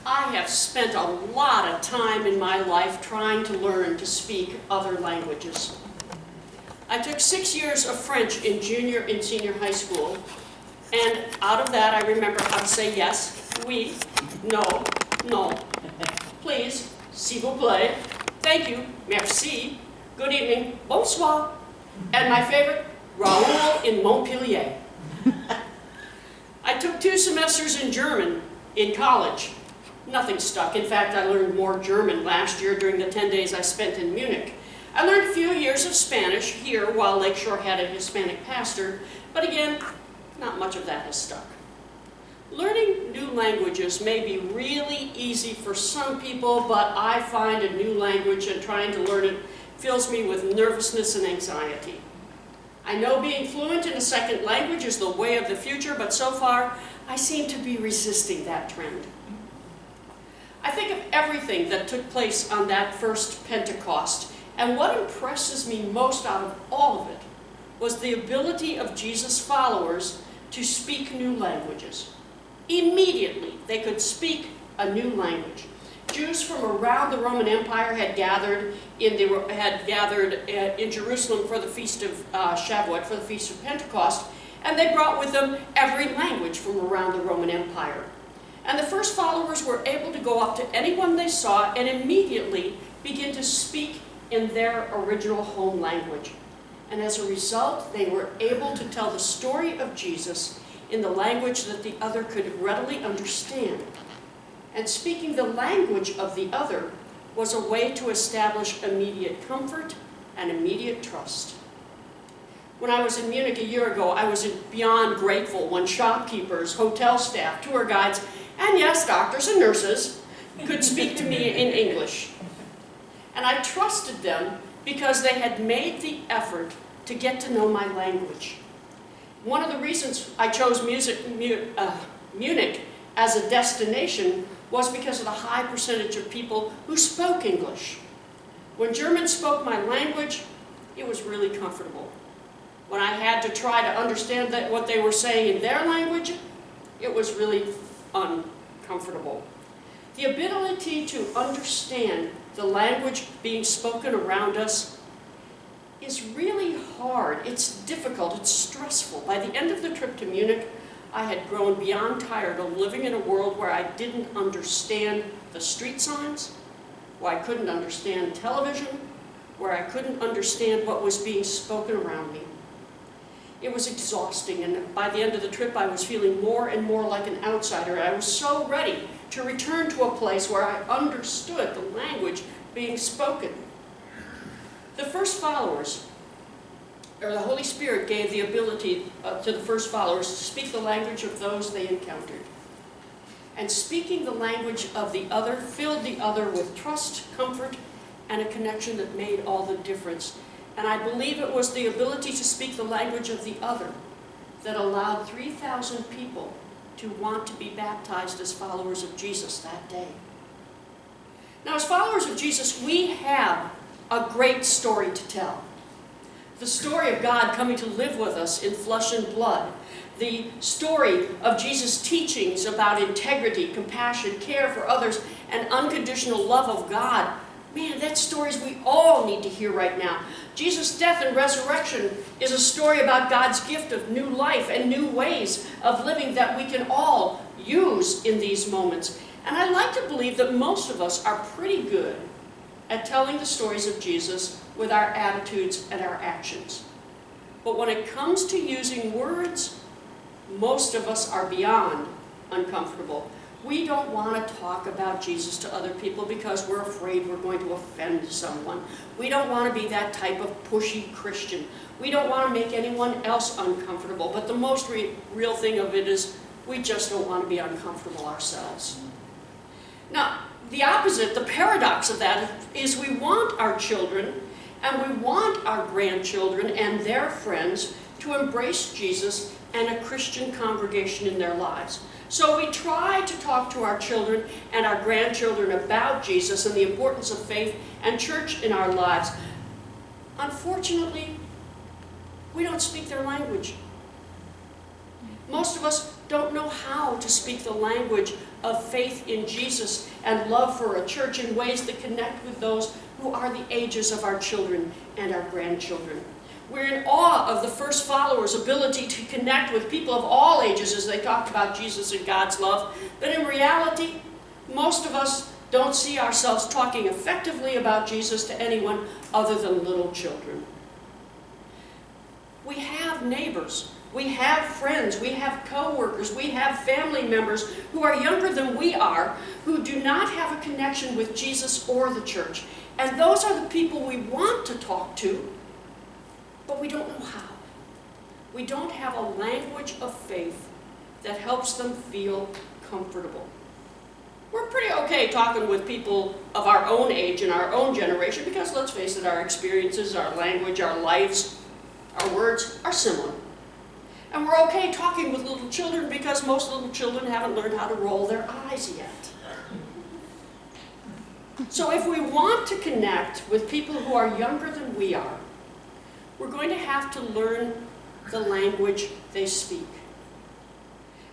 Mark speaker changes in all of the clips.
Speaker 1: I have spent a lot of time in my life trying to learn to speak other languages. I took 6 years of French in junior and senior high school, and out of that I remember how to say yes, oui, no, non, please, s'il vous plaît, thank you, merci, good evening, bonsoir, and my favorite, Raoul in Montpellier. I took 2 semesters in German in college. Nothing stuck. In fact, I learned more German last year during the 10 days I spent in Munich. I learned a few years of Spanish here while Lakeshore had a Hispanic pastor, but again, not much of that has stuck. Learning new languages may be really easy for some people, but I find a new language and trying to learn it fills me with nervousness and anxiety. I know being fluent in a second language is the way of the future, but so far, I seem to be resisting that trend. I think of everything that took place on that first Pentecost, and what impresses me most out of all of it was the ability of Jesus' followers to speak new languages. Immediately, they could speak a new language. Jews from around the Roman Empire had gathered in Jerusalem for the Feast of Shavuot, for the Feast of Pentecost, and they brought with them every language from around the Roman Empire. And the first followers were able to go up to anyone they saw and immediately begin to speak in their original home language. And as a result, they were able to tell the story of Jesus in the language that the other could readily understand. And speaking the language of the other was a way to establish immediate comfort and immediate trust. When I was in Munich a year ago, I was beyond grateful when shopkeepers, hotel staff, tour guides, and yes, doctors and nurses could speak to me in English. And I trusted them because they had made the effort to get to know my language. One of the reasons I chose Munich as a destination was because of the high percentage of people who spoke English. When Germans spoke my language, it was really comfortable. When I had to try to understand what they were saying in their language, it was really uncomfortable. The ability to understand the language being spoken around us is really hard. It's difficult. It's stressful. By the end of the trip to Munich, I had grown beyond tired of living in a world where I didn't understand the street signs, where I couldn't understand television, where I couldn't understand what was being spoken around me. It was exhausting, and by the end of the trip, I was feeling more and more like an outsider. I was so ready to return to a place where I understood the language being spoken. The first followers, or the Holy Spirit gave the ability to the first followers to speak the language of those they encountered. And speaking the language of the other filled the other with trust, comfort, and a connection that made all the difference. And I believe it was the ability to speak the language of the other that allowed 3,000 people to want to be baptized as followers of Jesus that day. Now, as followers of Jesus, we have a great story to tell. The story of God coming to live with us in flesh and blood. The story of Jesus' teachings about integrity, compassion, care for others, and unconditional love of God. Man, that's stories we all need to hear right now. Jesus' death and resurrection is a story about God's gift of new life and new ways of living that we can all use in these moments. And I like to believe that most of us are pretty good at telling the stories of Jesus with our attitudes and our actions. But when it comes to using words, most of us are beyond uncomfortable. We don't want to talk about Jesus to other people because we're afraid we're going to offend someone. We don't want to be that type of pushy Christian. We don't want to make anyone else uncomfortable. But the most real thing of it is we just don't want to be uncomfortable ourselves. Now, the opposite, the paradox of that is we want our children and we want our grandchildren and their friends to embrace Jesus and a Christian congregation in their lives. So we try to talk to our children and our grandchildren about Jesus and the importance of faith and church in our lives. Unfortunately, we don't speak their language. Most of us don't know how to speak the language of faith in Jesus and love for a church in ways that connect with those who are the ages of our children and our grandchildren. We're in awe of the first followers' ability to connect with people of all ages as they talked about Jesus and God's love, but in reality, most of us don't see ourselves talking effectively about Jesus to anyone other than little children. We have neighbors, we have friends, we have co-workers, we have family members who are younger than we are, who do not have a connection with Jesus or the church. And those are the people we want to talk to, but we don't know how. We don't have a language of faith that helps them feel comfortable. We're pretty okay talking with people of our own age and our own generation because, let's face it, our experiences, our language, our lives, our words are similar. And we're okay talking with little children because most little children haven't learned how to roll their eyes yet. So if we want to connect with people who are younger than we are, we're going to have to learn the language they speak.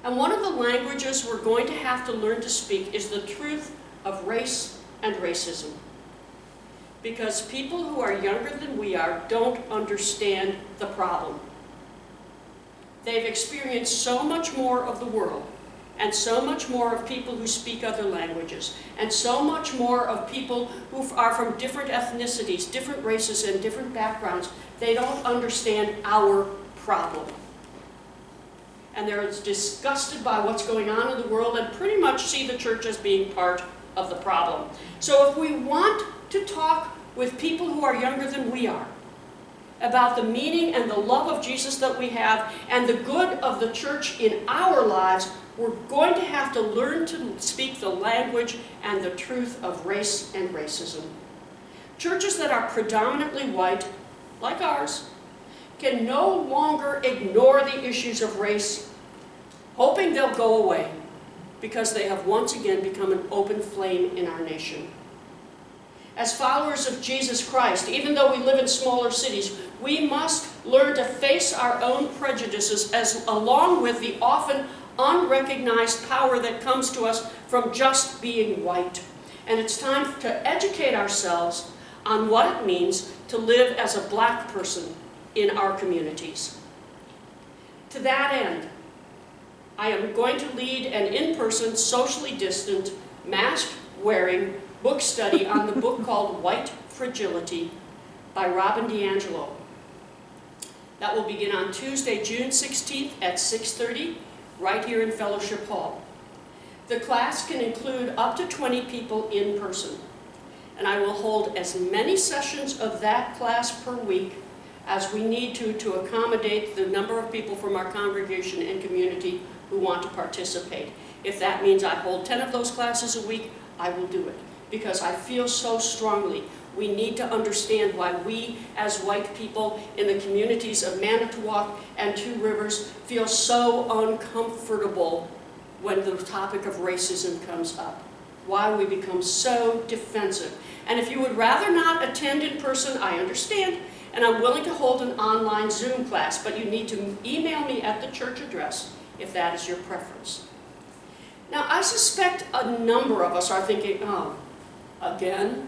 Speaker 1: And one of the languages we're going to have to learn to speak is the truth of race and racism. Because people who are younger than we are don't understand the problem. They've experienced so much more of the world, and so much more of people who speak other languages, and so much more of people who are from different ethnicities, different races, and different backgrounds. They don't understand our problem. And they're disgusted by what's going on in the world and pretty much see the church as being part of the problem. So if we want to talk with people who are younger than we are about the meaning and the love of Jesus that we have and the good of the church in our lives, we're going to have to learn to speak the language and the truth of race and racism. Churches that are predominantly white, like ours, can no longer ignore the issues of race, hoping they'll go away, because they have once again become an open flame in our nation. As followers of Jesus Christ, even though we live in smaller cities, we must learn to face our own prejudices along with the often unrecognized power that comes to us from just being white. And it's time to educate ourselves on what it means to live as a black person in our communities. To that end, I am going to lead an in-person, socially distant, mask-wearing book study on the book called White Fragility by Robin DiAngelo. That will begin on Tuesday, June 16th at 6:30, right here in Fellowship Hall. The class can include up to 20 people in person, and I will hold as many sessions of that class per week as we need to accommodate the number of people from our congregation and community who want to participate. If that means I hold 10 of those classes a week, I will do it, because I feel so strongly we need to understand why we, as white people in the communities of Manitowoc and Two Rivers, feel so uncomfortable when the topic of racism comes up, why we become so defensive. And if you would rather not attend in person, I understand, and I'm willing to hold an online Zoom class, but you need to email me at the church address if that is your preference. Now, I suspect a number of us are thinking, oh, again?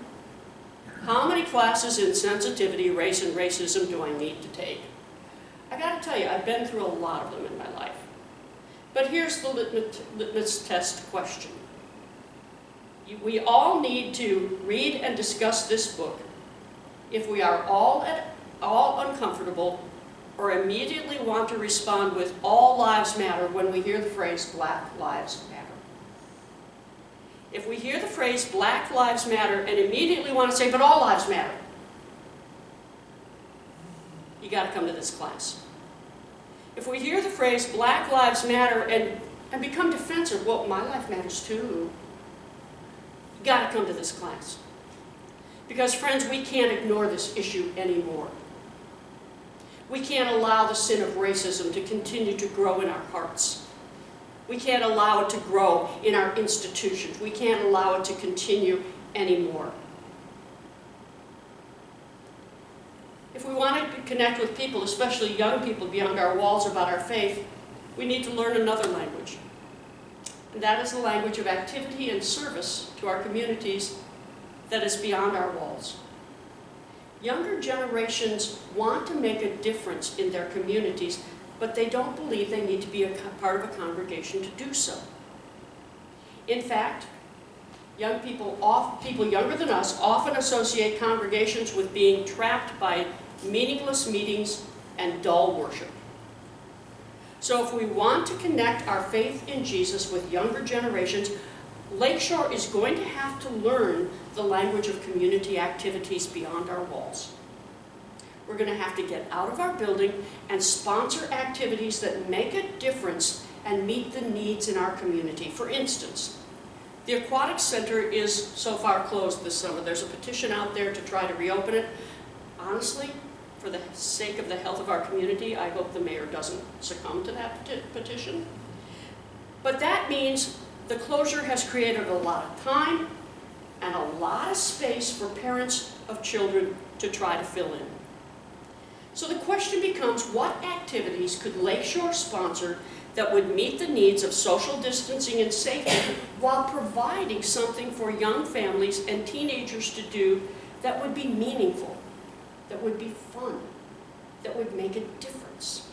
Speaker 1: How many classes in sensitivity, race, and racism do I need to take? I gotta tell you, I've been through a lot of them in my life. But here's the litmus test question. We all need to read and discuss this book if we are all uncomfortable or immediately want to respond with "all lives matter" when we hear the phrase "Black Lives Matter." If we hear the phrase "Black Lives Matter" and immediately want to say, "but all lives matter," you got to come to this class. If we hear the phrase "Black Lives Matter" and become defensive, "well, my life matters too," you got to come to this class. Because, friends, we can't ignore this issue anymore. We can't allow the sin of racism to continue to grow in our hearts. We can't allow it to grow in our institutions. We can't allow it to continue anymore. If we want to connect with people, especially young people, beyond our walls about our faith, we need to learn another language. And that is the language of activity and service to our communities that is beyond our walls. Younger generations want to make a difference in their communities, but they don't believe they need to be a part of a congregation to do so. In fact, young people younger than us often associate congregations with being trapped by meaningless meetings and dull worship. So if we want to connect our faith in Jesus with younger generations, Lakeshore is going to have to learn the language of community activities beyond our walls. We're going to have to get out of our building and sponsor activities that make a difference and meet the needs in our community. For instance, the Aquatic Center is so far closed this summer. There's a petition out there to try to reopen it. Honestly, for the sake of the health of our community, I hope the mayor doesn't succumb to that petition. But that means the closure has created a lot of time and a lot of space for parents of children to try to fill in. So the question becomes, what activities could Lakeshore sponsor that would meet the needs of social distancing and safety while providing something for young families and teenagers to do that would be meaningful, that would be fun, that would make a difference?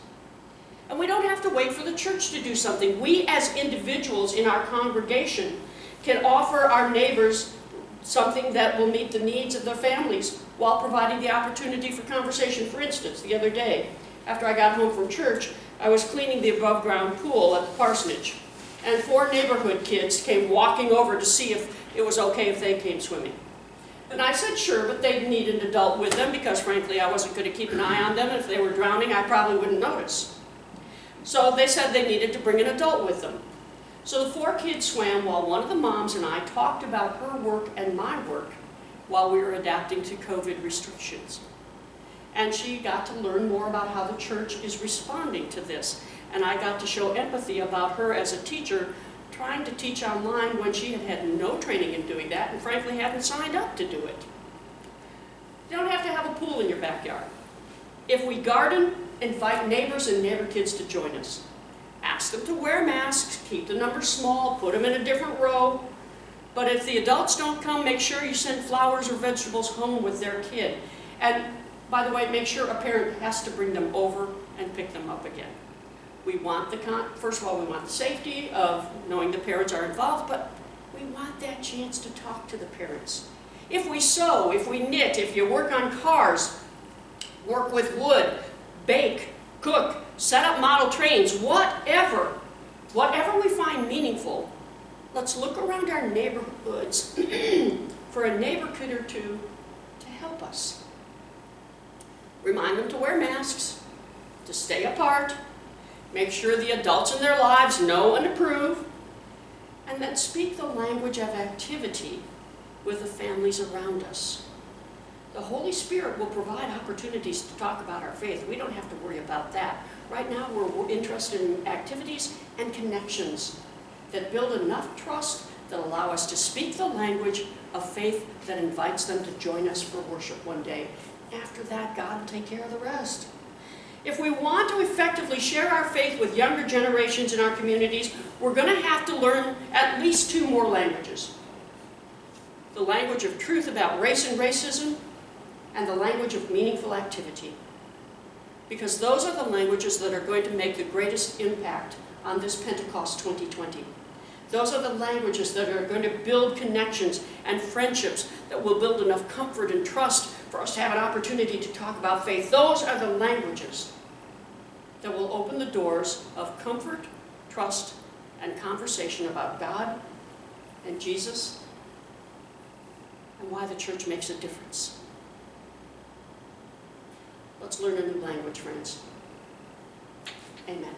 Speaker 1: And we don't have to wait for the church to do something. We as individuals in our congregation can offer our neighbors something that will meet the needs of their families while providing the opportunity for conversation. For instance, the other day, after I got home from church, I was cleaning the above-ground pool at the parsonage, and 4 neighborhood kids came walking over to see if it was okay if they came swimming. And I said sure, but they'd need an adult with them because, frankly, I wasn't going to keep an eye on them. If they were drowning, I probably wouldn't notice. So they said they needed to bring an adult with them. So the 4 kids swam while one of the moms and I talked about her work and my work while we were adapting to COVID restrictions. And she got to learn more about how the church is responding to this. And I got to show empathy about her as a teacher trying to teach online when she had had no training in doing that and frankly hadn't signed up to do it. You don't have to have a pool in your backyard. If we garden, invite neighbors and neighbor kids to join us. Ask them to wear masks, keep the numbers small, put them in a different row. But if the adults don't come, make sure you send flowers or vegetables home with their kid. And by the way, make sure a parent has to bring them over and pick them up again. We want first of all, we want the safety of knowing the parents are involved, but we want that chance to talk to the parents. If we sew, if we knit, if you work on cars, work with wood, bake, cook, set up model trains, whatever we find meaningful, let's look around our neighborhoods for a neighbor kid or two to help us. Remind them to wear masks, to stay apart, make sure the adults in their lives know and approve, and then speak the language of activity with the families around us. The Holy Spirit will provide opportunities to talk about our faith. We don't have to worry about that. Right now we're interested in activities and connections that build enough trust that allow us to speak the language of faith that invites them to join us for worship one day. After that, God will take care of the rest. If we want to effectively share our faith with younger generations in our communities, we're going to have to learn at least 2 more languages. The language of truth about race and racism, and the language of meaningful activity. Because those are the languages that are going to make the greatest impact on this Pentecost 2020. Those are the languages that are going to build connections and friendships that will build enough comfort and trust for us to have an opportunity to talk about faith. Those are the languages that will open the doors of comfort, trust, and conversation about God and Jesus and why the church makes a difference. Let's learn a new language, friends. Amen.